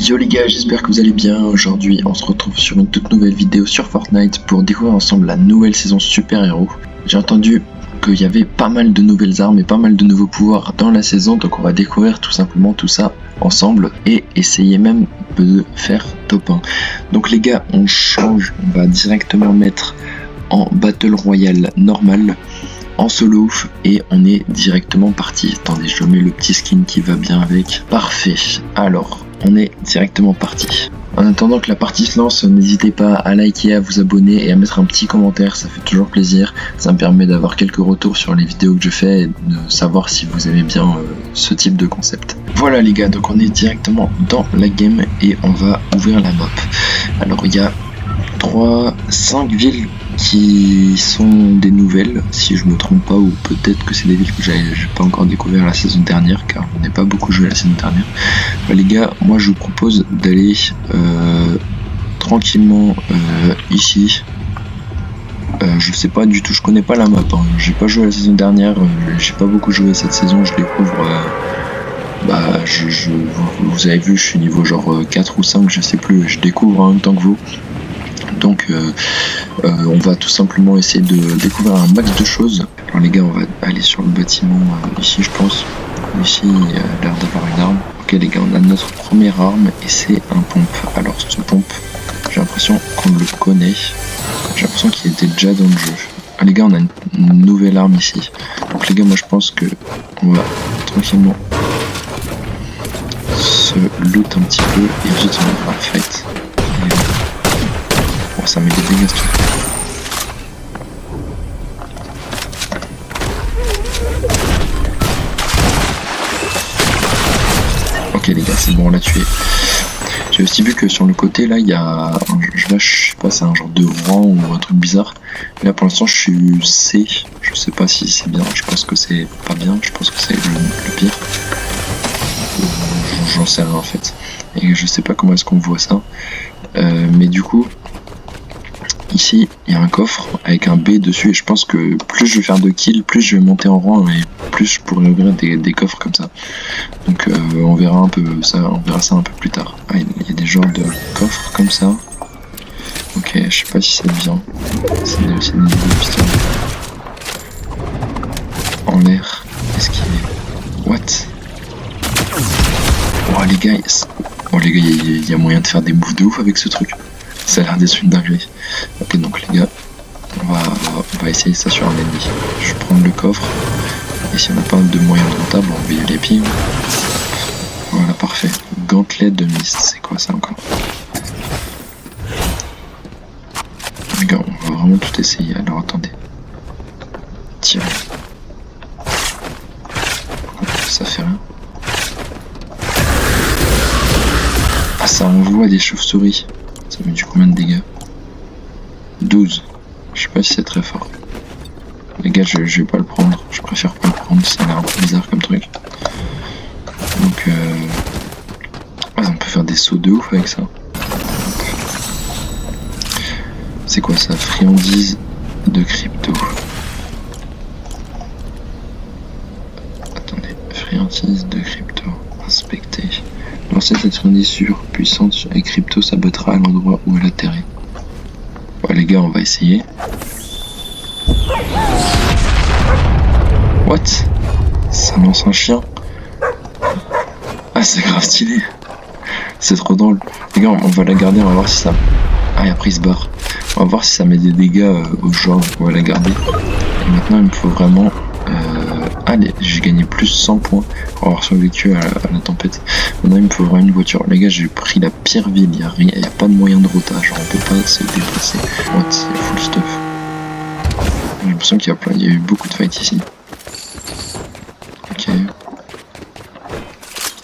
Yo les gars, j'espère que vous allez bien. Aujourd'hui on se retrouve sur une toute nouvelle vidéo sur Fortnite pour découvrir ensemble la nouvelle saison super héros. J'ai entendu qu'il y avait pas mal de nouvelles armes et pas mal de nouveaux pouvoirs dans la saison, donc on va découvrir tout simplement tout ça ensemble et essayer même de faire top 1. Donc les gars, on change, on va directement mettre en Battle Royale normal, en solo, et on est directement parti. Attendez, je mets le petit skin qui va bien avec. Parfait, alors on est directement parti. En attendant que la partie se lance, n'hésitez pas à liker, à vous abonner et à mettre un petit commentaire, ça fait toujours plaisir. Ça me permet d'avoir quelques retours sur les vidéos que je fais et de savoir si vous aimez bien ce type de concept. Voilà les gars, donc on est directement dans la game et on va ouvrir la map. Alors il y a 5 villes qui sont des nouvelles, si je me trompe pas, ou peut-être que c'est des villes que j'ai pas encore découvert la saison dernière, car on n'est pas beaucoup joué la saison dernière. Bah, les gars, moi je vous propose d'aller tranquillement ici. Je sais pas du tout, je connais pas la map, hein. J'ai pas joué la saison dernière, j'ai pas beaucoup joué cette saison, je découvre. Vous avez vu, je suis niveau genre 4 ou 5, je sais plus, je découvre en même temps que vous. Donc on va tout simplement essayer de découvrir un max de choses. Alors les gars, on va aller sur le bâtiment ici, je pense. Ici, il y a l'air d'avoir une arme. Ok les gars, on a notre première arme et c'est un pompe. Alors ce pompe, j'ai l'impression qu'on le connaît. J'ai l'impression qu'il était déjà dans le jeu. Ah, les gars, on a une nouvelle arme ici. Donc les gars, moi je pense que on va tranquillement se loot un petit peu et ensuite on va fight. Bon, ça met des dégâts ce truc. Ok les gars, c'est bon, on l'a tué. J'ai aussi vu que sur le côté là il y a je sais pas, c'est un genre de rang ou un truc bizarre. Et là pour l'instant je suis C. Je sais pas si c'est bien, je pense que c'est pas bien, je pense que c'est le pire. J'en sais rien en fait. Et je sais pas comment est-ce qu'on voit ça. Mais du coup, ici il y a un coffre avec un B dessus et je pense que plus je vais faire de kills, plus je vais monter en rang et plus je pourrai ouvrir des coffres comme ça. Donc on verra un peu ça, on verra ça un peu plus tard. Ah, il y a des genres de coffres comme ça. Ok, je sais pas si c'est bien. C'est aussi des nouveaux pistolets. En l'air, esquiver. What? Oh les gars, il y a moyen de faire des moves de ouf avec ce truc. Ça a l'air d'être une dinguerie. Ok, donc les gars, on va essayer ça sur un ennemi. Je vais prendre le coffre. Et si on n'a pas de moyen de rentable, on va y aller pied. Voilà, parfait. Gantelet de mist, c'est quoi ça encore? Les gars, on va vraiment tout essayer. Alors attendez. Tirer. Ça fait rien. Ah, ça envoie des chauves-souris. Ça met du combien de dégâts? 12. Je sais pas si c'est très fort. Les gars, je vais pas le prendre. Je préfère pas le prendre, ça a l'air un peu bizarre comme truc. Donc on peut faire des sauts de ouf avec ça. C'est quoi ça? Friandise de crypto. Attendez, friandise de crypto. Inspecter. Lancez cette friandise sur puissance et crypto s'abattra à l'endroit où elle atterrit. Ouais les gars, on va essayer. What? Ça lance un chien. Ah, c'est grave stylé. C'est trop drôle. Les gars, on va la garder, on va voir si ça... Ah, et après il se barre. On va voir si ça met des dégâts au genre. On va la garder. Et maintenant, il me faut vraiment... Allez, j'ai gagné plus 100 points pour avoir survécu à la tempête. Maintenant, il me faut vraiment une voiture. Les gars, j'ai pris la pire ville. Il n'y a pas de moyen de rotage. On peut pas se déplacer. What? Il y a full stuff. J'ai l'impression qu'il y a eu beaucoup de fights ici. Ok.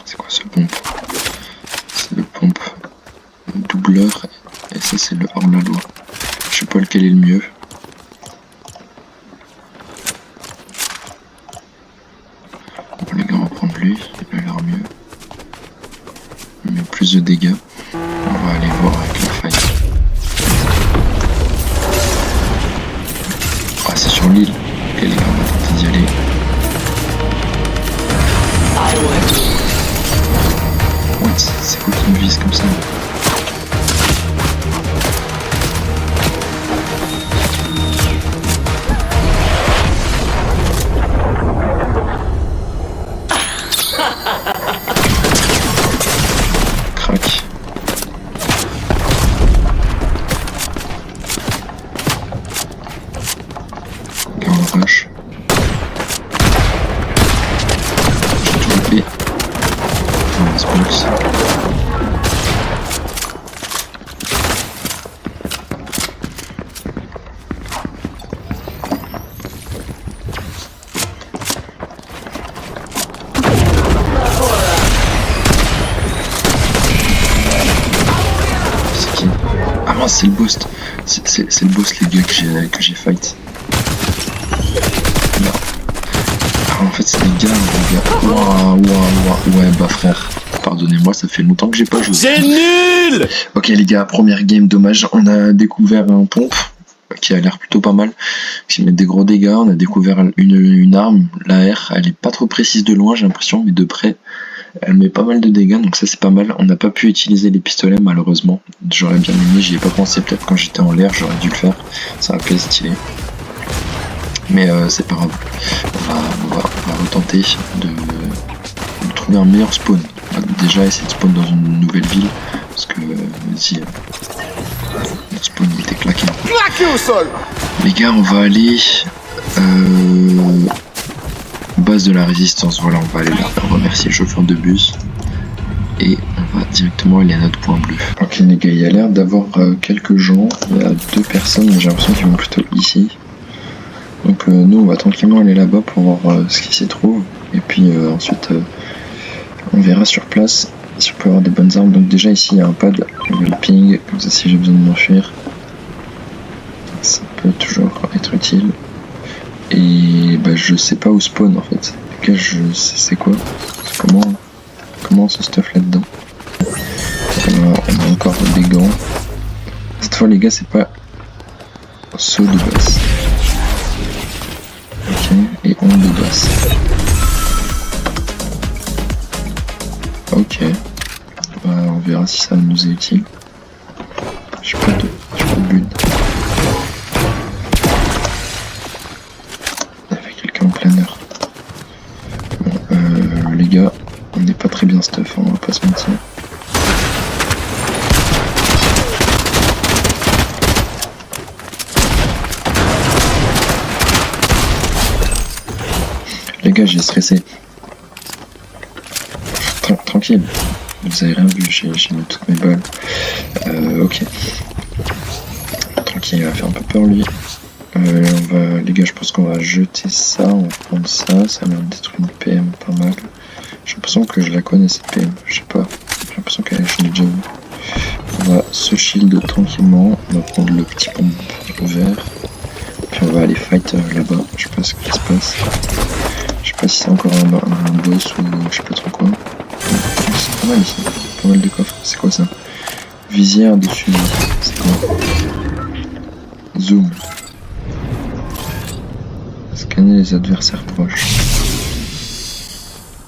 C'est quoi ce pompe? C'est le pompe doubleur et ça c'est le hors-la-loi. Je sais pas lequel est le mieux. Bon les gars, on va prendre lui, il a l'air mieux. Il met plus de dégâts. On va aller voir avec la fight. Ah, c'est sur l'île. Ok les gars, on va tenter d'y aller. What? C'est quoi qui me vise comme ça. Crac. On rush. J'ai tout loupé. On va se box. C'est qui? Ah mince, c'est le boss. C'est le boss les gars que j'ai fight. Non. Ah, en fait c'est les gars. Waouh. Ouais bah frère. Pardonnez-moi, ça fait longtemps que j'ai pas joué. C'est nul! Ok les gars, première game, dommage. On a découvert un pompe qui a l'air plutôt pas mal, qui met des gros dégâts. On a découvert une arme, la R. Elle est pas trop précise de loin, j'ai l'impression, mais de près, elle met pas mal de dégâts, donc ça c'est pas mal. On n'a pas pu utiliser les pistolets malheureusement. J'aurais bien aimé, j'y ai pas pensé. Peut-être quand j'étais en l'air, j'aurais dû le faire. Ça aurait pu être stylé. Mais c'est pas grave. On va retenter de trouver un meilleur spawn. On va déjà essayer de spawn dans une nouvelle ville. Parce que, vas-y, notre spawn il était claqué. Claqué au sol! Les gars, on va aller base de la résistance. Voilà, on va aller là. On remercie le chauffeur de bus. Et on va directement aller à notre point bleu. Ok les gars, il y a l'air d'avoir quelques gens. Il y a 2 personnes, mais j'ai l'impression qu'ils vont plutôt ici. Donc nous, on va tranquillement aller là-bas pour voir ce qui s'y trouve. Et puis ensuite, on verra sur place si on peut avoir des bonnes armes. Donc déjà ici, il y a un pad, le ping, comme ça si j'ai besoin de m'enfuir. Ça peut toujours être utile. Et bah je sais pas où spawn en fait. En tout cas, je sais c'est quoi. Comment ce stuff là-dedans. On a encore des gants. Cette fois les gars, c'est pas saut de base. Ok, et onde de base. Ok. Bah, on verra si ça nous est utile. J'ai pas de but. Il y avait quelqu'un en planeur. Bon, les gars, on n'est pas très bien stuff, hein, on va pas se mentir. Les gars, j'ai stressé. Tranquille. Vous avez rien vu, j'ai mis toutes mes balles. Ok. Tranquille, il va faire un peu peur lui. Les gars, je pense qu'on va jeter ça, on va prendre ça. Ça m'a détruit une PM pas mal. J'ai l'impression que je la connais cette PM, je sais pas. J'ai l'impression que je l'ai déjà vu. On va se shield tranquillement. On va prendre le petit pompe vert. Puis on va aller fight là-bas. Je sais pas ce qui se passe. Je sais pas si c'est encore un boss ou je sais pas trop quoi. C'est pas mal ici. Pas mal de coffres. C'est quoi ça? Visière de suivi. C'est quoi? Zoom. Scanner les adversaires proches.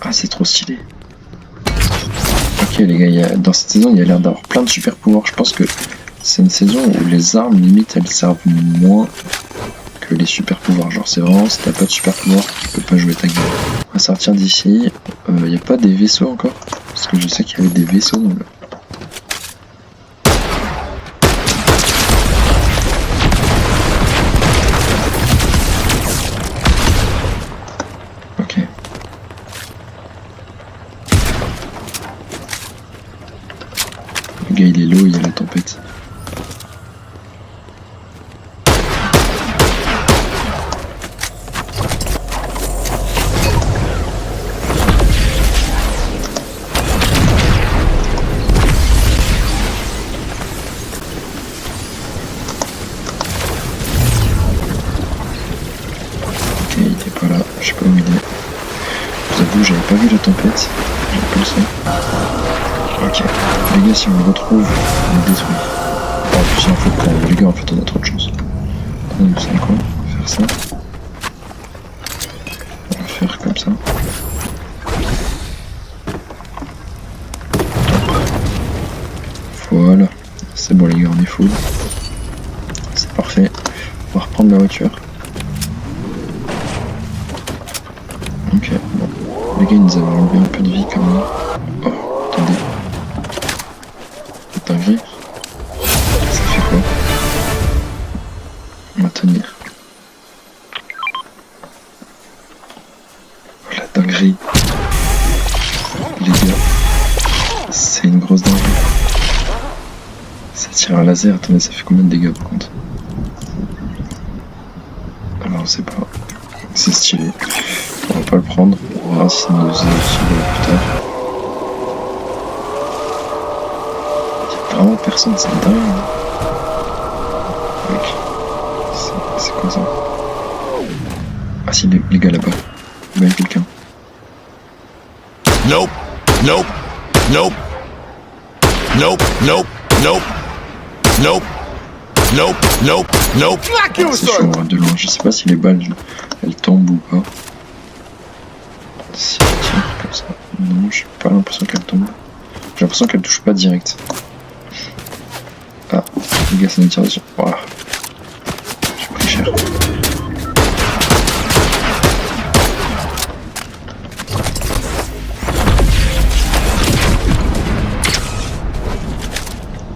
Ah, c'est trop stylé. Ok les gars, dans cette saison il y a l'air d'avoir plein de super pouvoirs. Je pense que c'est une saison où les armes limite elles servent moins que les super pouvoirs. Genre c'est vraiment si t'as pas de super pouvoir tu peux pas jouer ta game. On va sortir d'ici. Il n'y a pas des vaisseaux encore? Parce que je sais qu'il y avait des vaisseaux dans le... Ok. Le gars il est low, il y a la tempête. Je sais pas où il est. Je vous avoue, j'avais pas vu la tempête. J'ai pas le son. Ok. Les gars, si on le retrouve, on le détruit. En plus, en fait, les gars, en fait, on a trop de chance. Donc, c'est quoi? On va faire ça. On va faire comme ça. Voilà. C'est bon les gars, on est full. C'est parfait. On va reprendre la voiture. Ok, bon. Les gars, ils nous avaient enlevé un peu de vie quand même. Oh, attendez. C'est dingue. Ça fait quoi? On va tenir. Oh la dinguerie. Les gars, c'est une grosse dinguerie. Ça tire un laser, attendez, ça fait combien de dégâts par contre? Alors on sait pas. C'est stylé. On va pas le prendre. On verra si ça nous sauve plus tard. Y'a vraiment personne, c'est dingue. Mec. C'est quoi ça? Ah si, les gars là-bas. Il y a quelqu'un. Nope. Nope. Nope. Nope. Nope. Nope. Nope. Nope. Nope. Nope. C'est chaud de loin. Je sais pas si les balles elles tombent ou pas. Si elles tirent comme ça. Non, j'ai pas l'impression qu'elles tombent. J'ai l'impression qu'elles touchent pas direct. Ah, les gars, ça me tire dessus. Waouh. J'ai pris cher.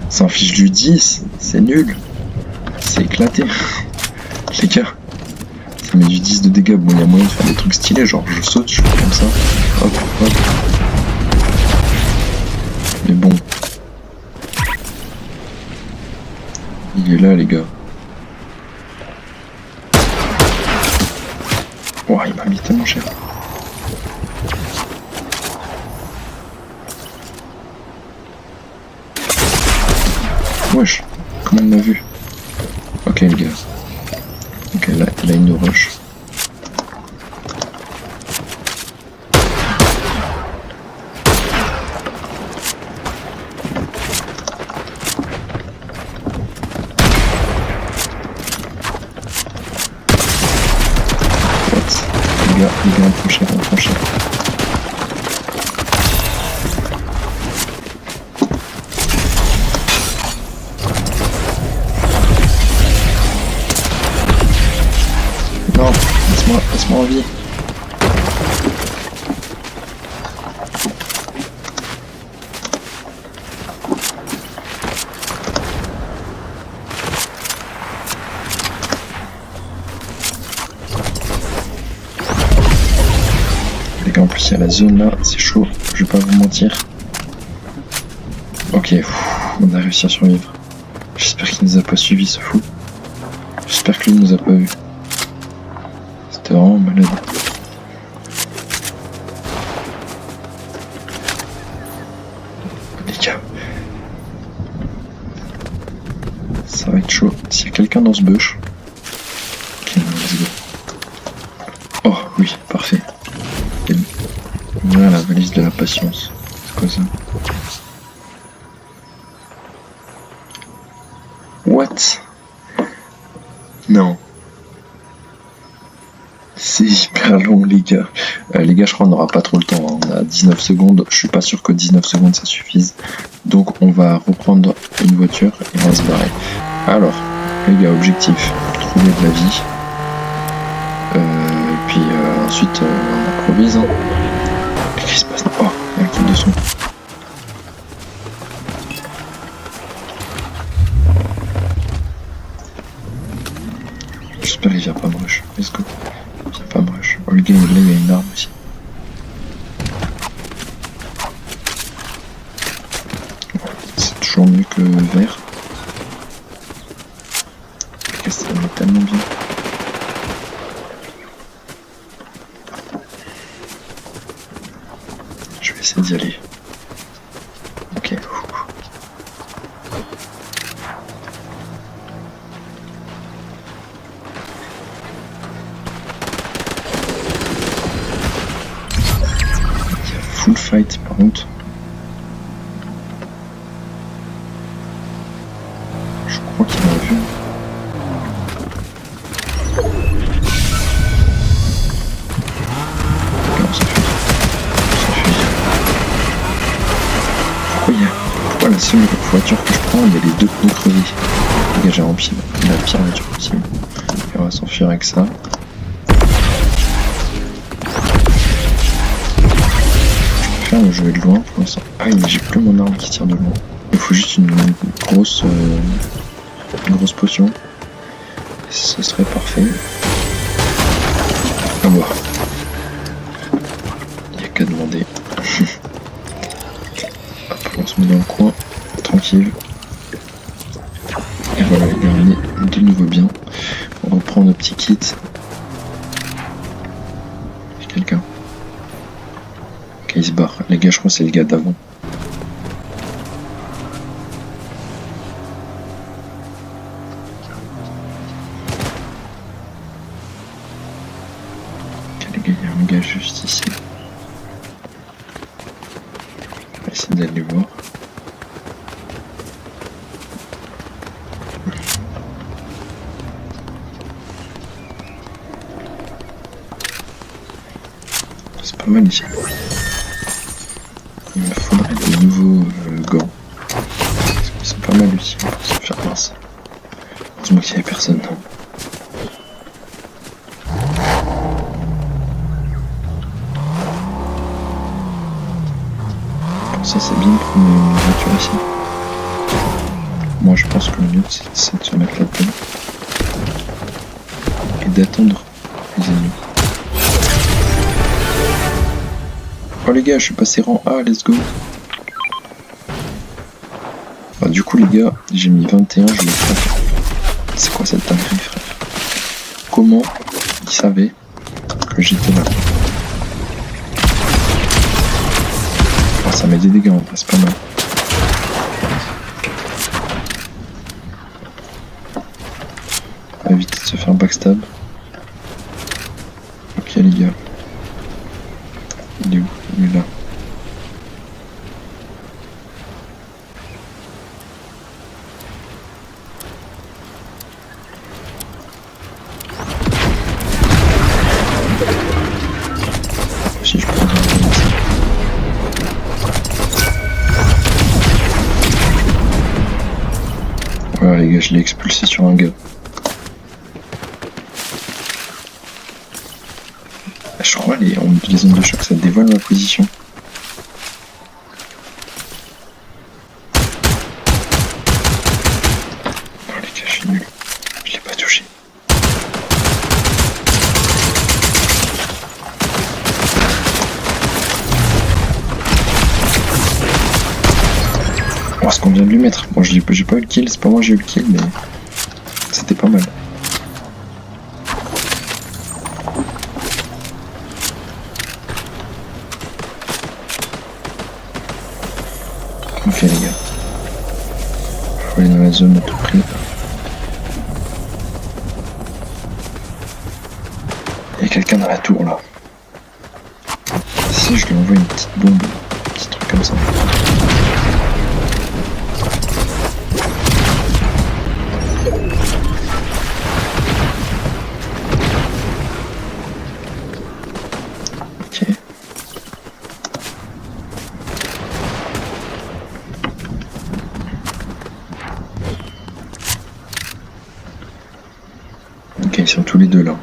Ça en fiche du 10, c'est nul. C'est éclaté. Les gars, ça met du 10 de dégâts. Bon, il y a moyen de faire des trucs stylés, genre je saute, je fais comme ça. Hop, hop. Mais bon. Il est là, les gars. Ouah, il m'a mis tellement cher. Wesh, comment il m'a vu? Ok les gars. Ok là il nous rush. What? Les gars, on prend cher, on prend cher. Non, laisse-moi en vie. Les gars, en plus il y a la zone là, c'est chaud, je vais pas vous mentir. Ok, on a réussi à survivre. J'espère qu'il nous a pas suivi ce fou. J'espère que lui nous a pas vu. C'était vraiment malade. Les gars. Ça va être chaud. S'il y a quelqu'un dans ce bush. Ok, let's go. Oh oui, parfait. Voilà la valise de la patience. C'est quoi ça? What? Non. C'est hyper long les gars. Les gars, je crois qu'on n'aura pas trop le temps. On a 19 secondes. Je suis pas sûr que 19 secondes ça suffise. Donc on va reprendre une voiture et on va se barrer. Alors, les gars, objectif, trouver de la vie. Et puis ensuite on improvise. Hein. Qu'est-ce qui se passe? Oh, il y a un kill de son. J'espère qu'il vient pas me rush. Let's go. Il vient pas me rush. Oh, le gars, là, il y a une arme aussi. C'est toujours mieux que vert. Ça me met tellement bien. Je vais essayer d'y aller. Ok. Il y a full fight par contre. Je crois qu'il m'a vu. seule voiture que je prends, il y a les 2 pneus crevés. Les gars, j'ai rempli la pire voiture possible. Et on va s'enfuir avec ça. Je vais jouer de loin pour l'instant. Ah oui, mais j'ai plus mon arme qui tire de loin. Il faut juste une grosse potion. Ce serait parfait. Ah bah. Il n'y a qu'à demander. Hop, on se met dans le coin. Tranquille. Et voilà, il est remis de nouveau bien. On reprend nos petits kits. Il y a quelqu'un. Ok, il se barre. Les gars, je crois que c'est le gars d'avant. Ok, les gars, il y a un gars juste ici. On va essayer d'aller voir. C'est pas mal ici. Il me faudrait de nouveaux gants. C'est pas mal utile pour se faire mince. Heureusement qu'il n'y avait personne. Pour ça, c'est bien de prendre une voiture ici. Moi, je pense que le mieux, c'est de se mettre là-dedans. Et d'attendre les ennemis. Oh les gars, je suis passé rang A, let's go. Bah du coup les gars, j'ai mis 21, je l'ai fait. C'est quoi cette dinguerie frère? Comment il savait que j'étais là? Oh, ça met des dégâts en vrai, c'est pas mal. On va éviter de se faire backstab. Ok les gars. Il est où? Il est là. Si je peux regarder ça. Voilà les gars, je l'ai expulsé sur un gars. Je crois les zones de choc ça dévoile ma position. Oh les gars, je suis nul. Je l'ai pas touché. Oh, ce qu'on vient de lui mettre. Bon, j'ai pas eu le kill, c'est pas moi j'ai eu le kill, mais c'était pas mal. Ok les gars, faut aller dans la zone à tout prix. Il y a quelqu'un dans la tour là. Si je lui envoie une petite bombe, un petit truc comme ça. Ok. Ok, ils sont tous les deux là.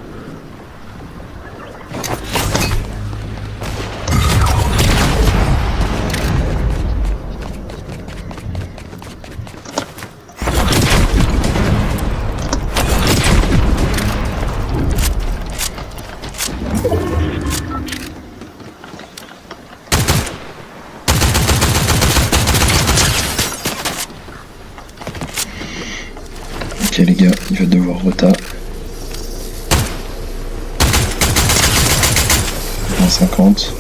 Ok les gars, il va devoir retard. 50.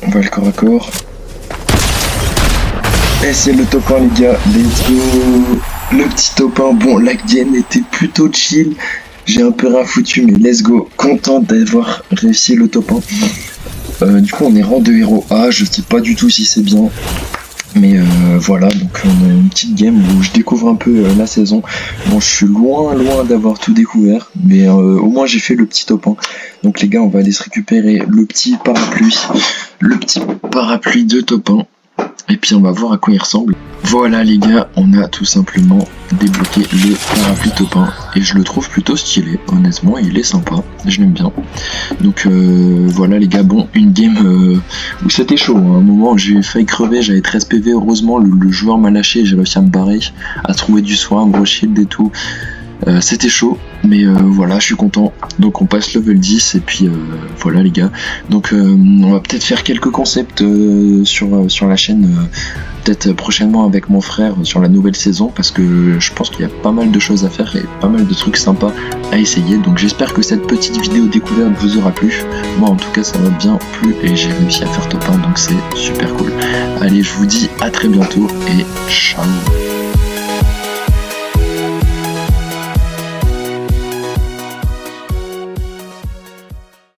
On va le corps à corps. Et c'est le top 1 les gars, let's go. Le petit top 1, bon la game était plutôt chill. J'ai un peu rien foutu mais let's go. Content d'avoir réussi le top 1. Du coup on est rang de héros A, je sais pas du tout si c'est bien. Mais voilà, donc on a une petite game où je découvre un peu la saison. Bon, je suis loin d'avoir tout découvert, mais au moins j'ai fait le petit top 1. Donc les gars, on va aller se récupérer le petit parapluie de top 1. Et puis on va voir à quoi il ressemble. Voilà les gars, on a tout simplement débloqué le parapluie top 1 et je le trouve plutôt stylé, honnêtement il est sympa, je l'aime bien. Donc voilà les gars, bon une game où c'était chaud, hein. À un moment j'ai failli crever, j'avais 13 PV, heureusement le joueur m'a lâché, j'ai réussi à me barrer, à trouver du soin, un gros shield et tout. C'était chaud, mais voilà, je suis content. Donc on passe level 10 et puis voilà les gars. Donc on va peut-être faire quelques concepts sur la chaîne, peut-être prochainement avec mon frère sur la nouvelle saison, parce que je pense qu'il y a pas mal de choses à faire et pas mal de trucs sympas à essayer. Donc j'espère que cette petite vidéo découverte vous aura plu. Moi en tout cas ça m'a bien plu et j'ai réussi à faire top 1, donc c'est super cool. Allez, je vous dis à très bientôt et ciao.